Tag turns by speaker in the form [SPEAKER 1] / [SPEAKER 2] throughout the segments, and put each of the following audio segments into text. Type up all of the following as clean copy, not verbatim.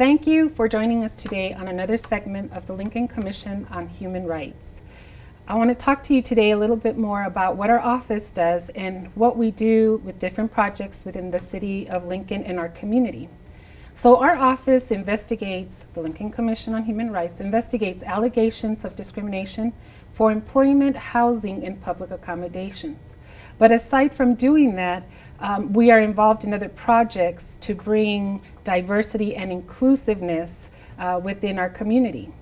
[SPEAKER 1] Thank you for joining us today on another segment of the Lincoln Commission on Human Rights. I want to talk to you today a little bit more about what our office does and what we do with different projects within the city of Lincoln and our community. So our office investigates, the Lincoln Commission on Human Rights investigates allegations of discrimination for employment, housing, and public accommodations. But aside from doing that, we are involved in other projects to bring diversity and inclusiveness within our community.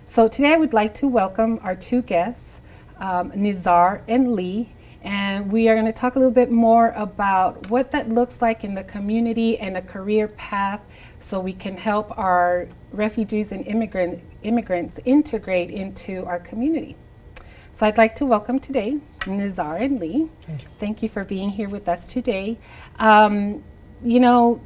[SPEAKER 1] So today I would like to welcome our two guests, Nizar and Lee, and we are going to talk a little bit more about what that looks like in the community and a career path so we can help our refugees and immigrants integrate into our community. So I'd like to welcome today Nizar and Lee.
[SPEAKER 2] Thank you.
[SPEAKER 1] Thank you for being here with us today. You know,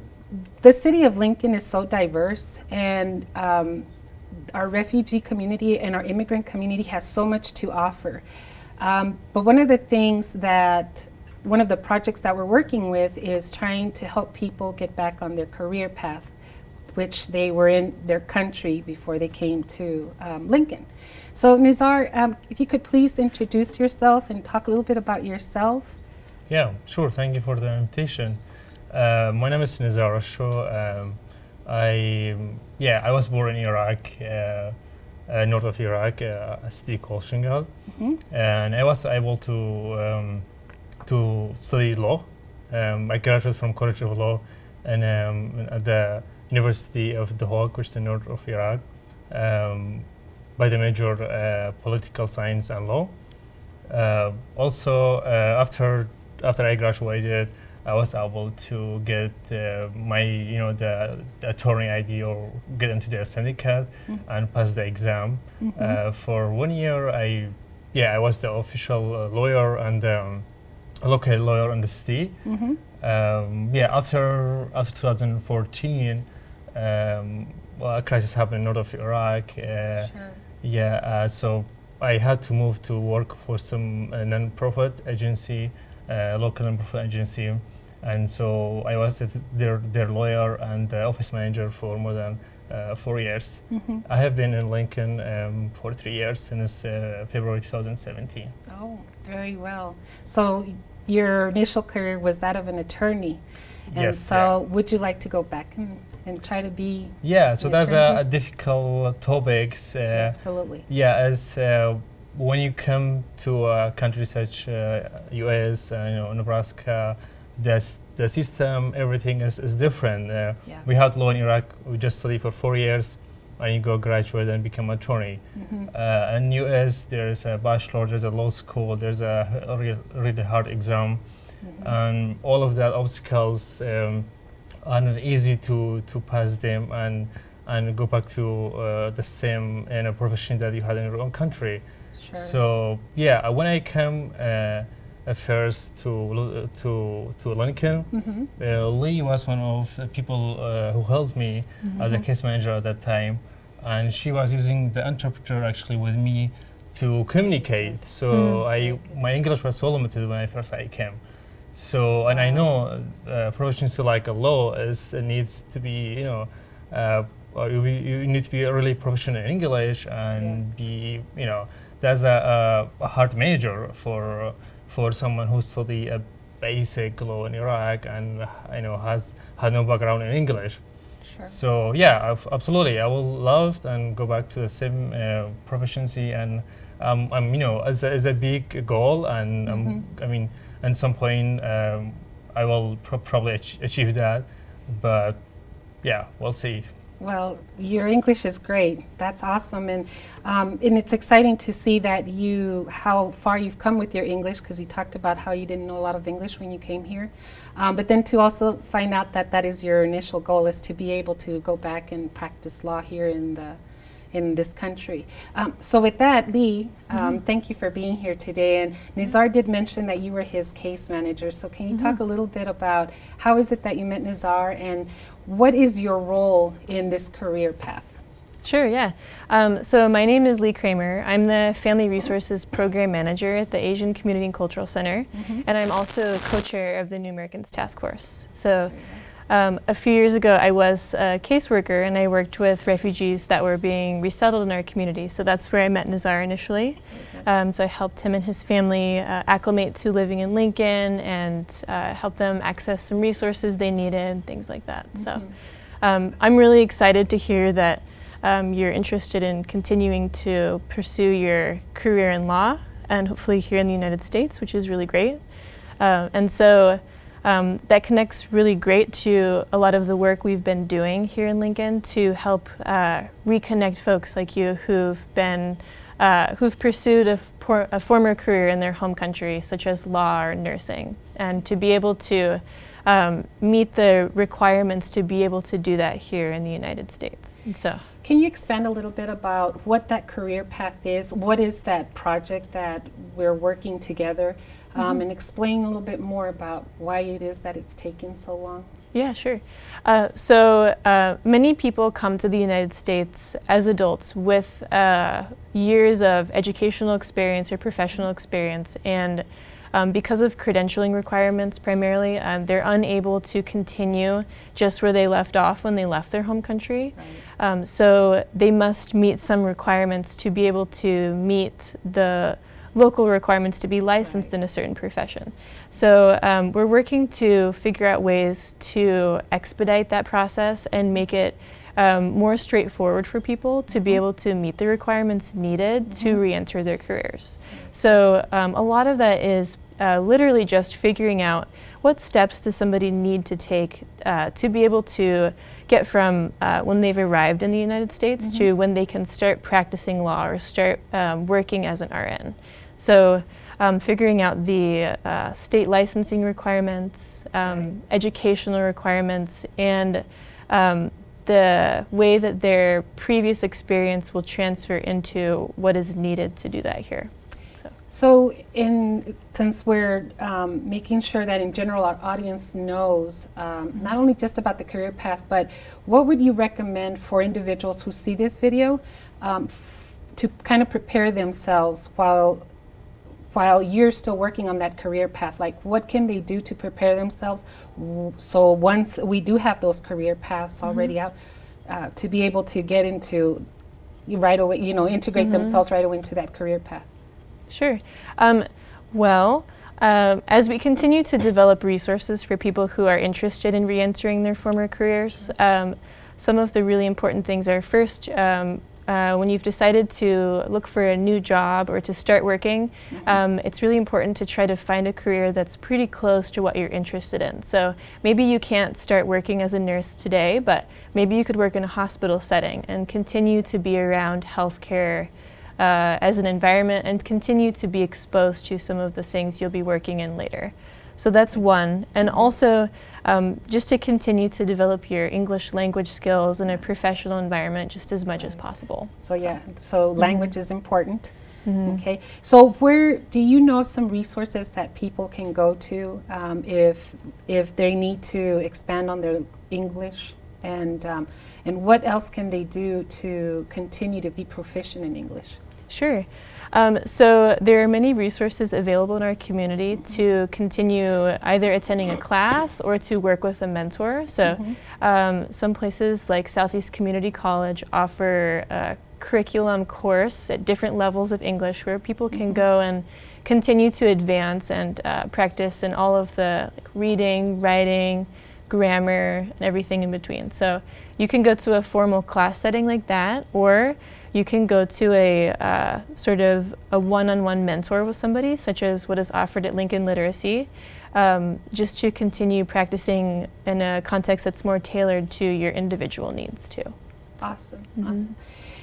[SPEAKER 1] the city of Lincoln is so diverse, and our refugee community and our immigrant community has so much to offer. But one of the projects that we're working with is trying to help people get back on their career path, which they were in their country before they came to Lincoln. So Nizar, if you could please introduce yourself and talk a little bit about yourself.
[SPEAKER 2] Yeah, sure. Thank you for the invitation. My name is Nizar Asho. I was born in Iraq, north of Iraq, a city called Shingal, and I was able to study law. I graduated from College of Law and at the University of The Hague, which is the north of Iraq, by the major political science and law. Also, after I graduated, I was able to get the attorney ID or get into the syndicate and pass the exam. For 1 year, I was the official lawyer and a local lawyer in the city. After 2014, a crisis happened in north of Iraq. So I had to move to work for some non-profit agency, local non-profit agency, and so I was their lawyer and office manager for more than 4 years. I have been in Lincoln for 3 years since February 2017.
[SPEAKER 1] Oh, very well. So your initial career was that of an attorney, and
[SPEAKER 2] yes,
[SPEAKER 1] so would you like to go back and try to be?
[SPEAKER 2] Yeah, so that's
[SPEAKER 1] attorney?
[SPEAKER 2] a difficult topic.
[SPEAKER 1] Absolutely.
[SPEAKER 2] Yeah, as when you come to a country such U.S., Nebraska, the system, everything is different. We had law in Iraq. We just study for 4 years, and you go graduate and become attorney. In U.S., there's a bachelor, there's a law school, there's a really hard exam, and all of that obstacles are not easy to pass them and go back to the same profession that you had in your own country.
[SPEAKER 1] Sure.
[SPEAKER 2] So when I came first to Lincoln, Lee was one of the people who helped me as a case manager at that time, and she was using the interpreter actually with me to communicate. So my English was so limited when I first came. So, and I know proficiency like a law needs to be, you need to be really proficient in English and be, that's a hard major for someone who study a basic law in Iraq and had no background in English.
[SPEAKER 1] Sure.
[SPEAKER 2] So absolutely, I will love and go back to the same proficiency, and as a big goal, and at some point, I will probably achieve that, but we'll see.
[SPEAKER 1] Well, your English is great. That's awesome, and it's exciting to see that how far you've come with your English, because you talked about how you didn't know a lot of English when you came here, but then to also find out that is your initial goal, is to be able to go back and practice law here in this country. So with that, Lee, thank you for being here today. And Nizar did mention that you were his case manager. So can you talk a little bit about how is it that you met Nizar, and what is your role in this career path?
[SPEAKER 3] Sure, yeah. So my name is Lea Kramer. I'm the Family Resources Program Manager at the Asian Community and Cultural Center, and I'm also co-chair of the New Americans Task Force. So A few years ago, I was a caseworker and I worked with refugees that were being resettled in our community. So that's where I met Nazar initially. So I helped him and his family acclimate to living in Lincoln and help them access some resources they needed, things like that. So I'm really excited to hear that you're interested in continuing to pursue your career in law and hopefully here in the United States, which is really great. And so that connects really great to a lot of the work we've been doing here in Lincoln to help reconnect folks like you who've pursued a former career in their home country, such as law or nursing, and to be able to meet the requirements to be able to do that here in the United States. And so,
[SPEAKER 1] can you expand a little bit about what that career path is? What is that project that we're working together? And explain a little bit more about why it is that it's taken so long.
[SPEAKER 3] Yeah, sure. So many people come to the United States as adults with years of educational experience or professional experience, and because of credentialing requirements primarily, they're unable to continue just where they left off when they left their home country. Right. So they must meet some requirements to be able to meet the local requirements to be licensed in a certain profession. So we're working to figure out ways to expedite that process and make it more straightforward for people to be able to meet the requirements needed to re-enter their careers. So a lot of that is literally just figuring out what steps does somebody need to take to be able to get from when they've arrived in the United States to when they can start practicing law or start working as an RN. So figuring out the state licensing requirements, educational requirements, and the way that their previous experience will transfer into what is needed to do that here.
[SPEAKER 1] So since we're making sure that in general our audience knows not only just about the career path, but what would you recommend for individuals who see this video to kind of prepare themselves while you're still working on that career path? Like, what can they do to prepare themselves so once we do have those career paths already out, to be able to get into right away, integrate themselves right away into that career path?
[SPEAKER 3] Sure. As we continue to develop resources for people who are interested in re-entering their former careers, some of the really important things are first, when you've decided to look for a new job or to start working, it's really important to try to find a career that's pretty close to what you're interested in. So maybe you can't start working as a nurse today, but maybe you could work in a hospital setting and continue to be around healthcare as an environment and continue to be exposed to some of the things you'll be working in later. So that's one. And also just to continue to develop your English language skills in a professional environment just as much as possible.
[SPEAKER 1] So language is important. Okay. So where do you know of some resources that people can go to if they need to expand on their English, and what else can they do to continue to be proficient in English?
[SPEAKER 3] Sure. So there are many resources available in our community to continue either attending a class or to work with a mentor. So some places like Southeast Community College offer a curriculum course at different levels of English where people can go and continue to advance and practice in all of the reading, writing, grammar, and everything in between. So you can go to a formal class setting like that, or you can go to a sort of a one-on-one mentor with somebody, such as what is offered at Lincoln Literacy, just to continue practicing in a context that's more tailored to your individual needs too.
[SPEAKER 1] Awesome, awesome.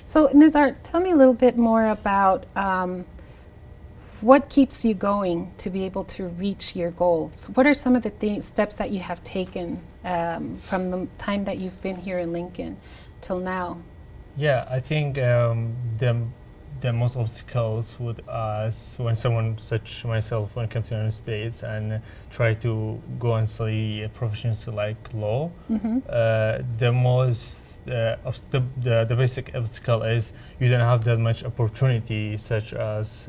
[SPEAKER 1] So Nazar, tell me a little bit more about what keeps you going to be able to reach your goals? What are some of the steps that you have taken from the time that you've been here in Lincoln till now?
[SPEAKER 2] Yeah, I think the most obstacles with us when someone such myself when it comes to the United States and try to go and study professions like law, the most the basic obstacle is you don't have that much opportunity, such as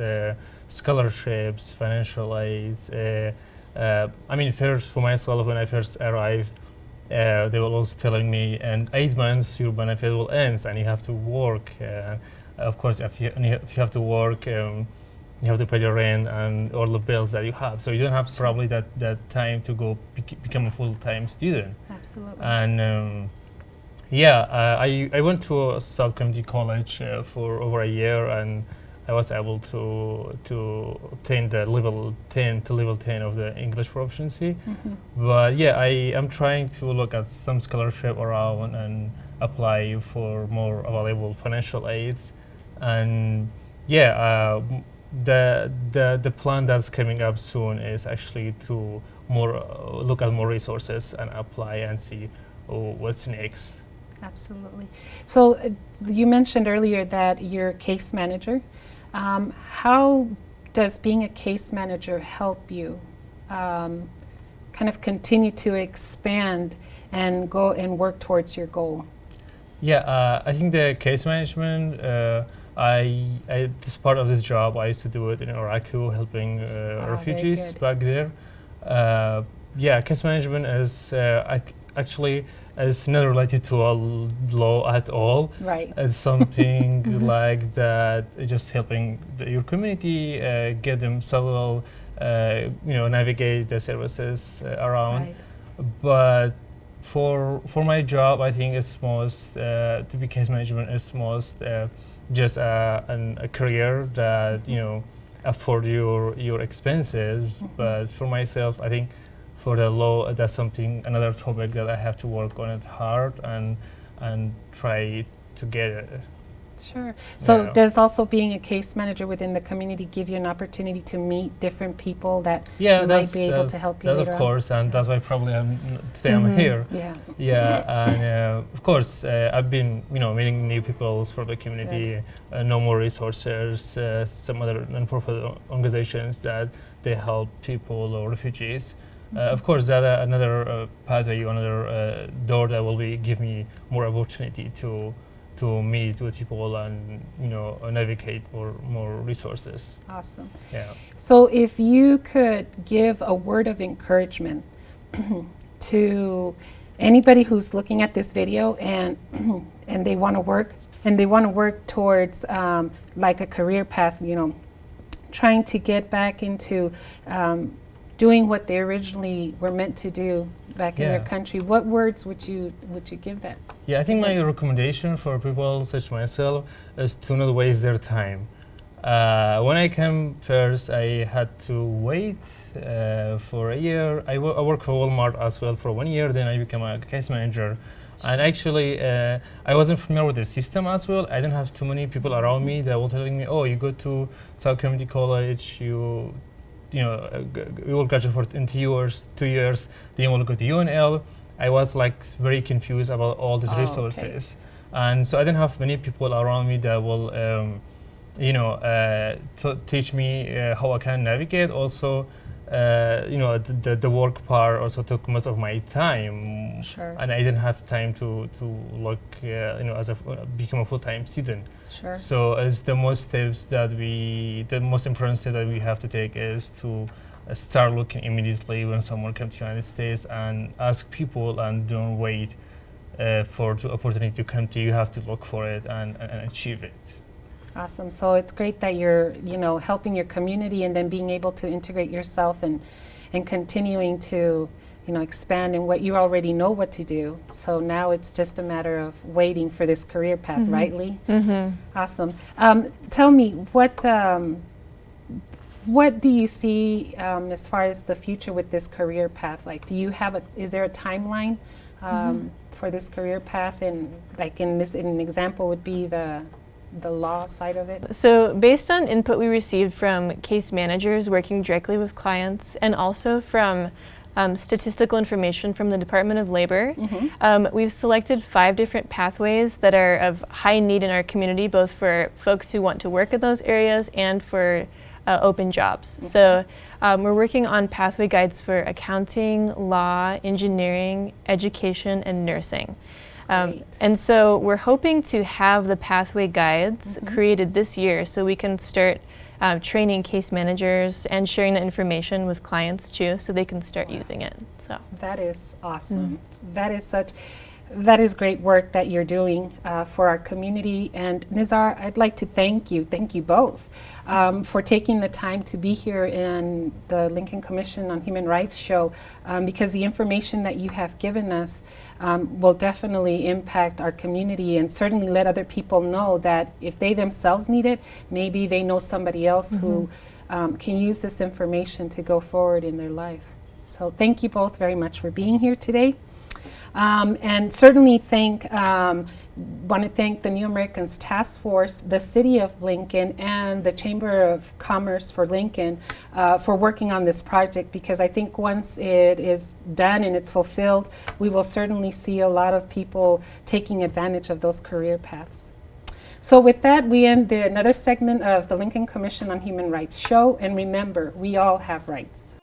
[SPEAKER 2] scholarships, financial aids. I mean, first for myself, when I first arrived, they were also telling me, in 8 months your benefit will end and you have to work. Of course, if you have to work, you have to pay your rent and all the bills that you have. So you don't have probably that time to go become a full-time student.
[SPEAKER 1] Absolutely.
[SPEAKER 2] And I went to a sub-community college for over a year, and I was able to obtain the level 10 to level 10 of the English proficiency. But yeah, I am trying to look at some scholarship around and apply for more available financial aids. And yeah, the plan that's coming up soon is actually to look at more resources and apply and see what's next.
[SPEAKER 1] Absolutely. So you mentioned earlier that you're a case manager. How does being a case manager help you kind of continue to expand and go and work towards your goal?
[SPEAKER 2] Yeah, I think the case management, this part of this job, I used to do it in Iraq, helping refugees back there. Yeah, case management is actually is not related to a law at all.
[SPEAKER 1] Right.
[SPEAKER 2] It's something like that, just helping your community get them several, navigate the services around.
[SPEAKER 1] Right.
[SPEAKER 2] But for my job, I think it's most to be case management is most just a career that afford your expenses. But for myself, I think for the law, that's another topic that I have to work on it hard and try to get it.
[SPEAKER 1] Sure. So does also being a case manager within the community give you an opportunity to meet different people that might be able to help you?
[SPEAKER 2] That's of course, and that's why probably today I'm here.
[SPEAKER 1] Yeah.
[SPEAKER 2] Yeah, and of course, I've been meeting new people from the community, no more resources, some other non-profit organizations that they help people or refugees. Of course, that another pathway, another door that will give me more opportunity to meet with people and navigate more resources.
[SPEAKER 1] Awesome.
[SPEAKER 2] Yeah.
[SPEAKER 1] So if you could give a word of encouragement to anybody who's looking at this video and they want to work towards like a career path, trying to get back into doing what they originally were meant to do back in their country, what words would you give that?
[SPEAKER 2] Yeah, I think my recommendation for people such as myself is to not waste their time. When I came first, I had to wait for a year. I worked for Walmart as well for 1 year, then I became a case manager. And actually, I wasn't familiar with the system as well. I didn't have too many people around me that were telling me, oh, you go to South Community College, you will graduate in 2 years, then you will go to UNL. I was like very confused about all these resources. And so I didn't have many people around me that will, teach me how I can navigate. Also, the work part also took most of my time.
[SPEAKER 1] Sure.
[SPEAKER 2] And I didn't have time to look, become a full-time student.
[SPEAKER 1] Sure.
[SPEAKER 2] So as the most important step that we have to take is to start looking immediately when someone comes to the United States and ask people and don't wait for the opportunity to come to you. You have to look for it and achieve it.
[SPEAKER 1] Awesome. So it's great that you're, helping your community and then being able to integrate yourself and continuing to, expand in what you already know what to do. So now it's just a matter of waiting for this career path, right, Lee? Awesome. Tell me, what do you see as far as the future with this career path? Like, is there a timeline for this career path? And like an example would be the law side of it?
[SPEAKER 3] So based on input we received from case managers working directly with clients and also from statistical information from the Department of Labor, we've selected 5 different pathways that are of high need in our community, both for folks who want to work in those areas and for open jobs. So we're working on pathway guides for accounting, law, engineering, education, and nursing.
[SPEAKER 1] Great.
[SPEAKER 3] And so we're hoping to have the pathway guides created this year so we can start training case managers and sharing the information with clients too so they can start using it. So
[SPEAKER 1] That is awesome. That is great work that you're doing for our community. And Nizar, I'd like to thank you both, for taking the time to be here in the Lincoln Commission on Human Rights show, because the information that you have given us will definitely impact our community and certainly let other people know that if they themselves need it, maybe they know somebody else who can use this information to go forward in their life. So thank you both very much for being here today. And certainly want to thank the New Americans Task Force, the City of Lincoln, and the Chamber of Commerce for Lincoln for working on this project, because I think once it is done and it's fulfilled, we will certainly see a lot of people taking advantage of those career paths. So with that, we end another segment of the Lincoln Commission on Human Rights show, and remember, we all have rights.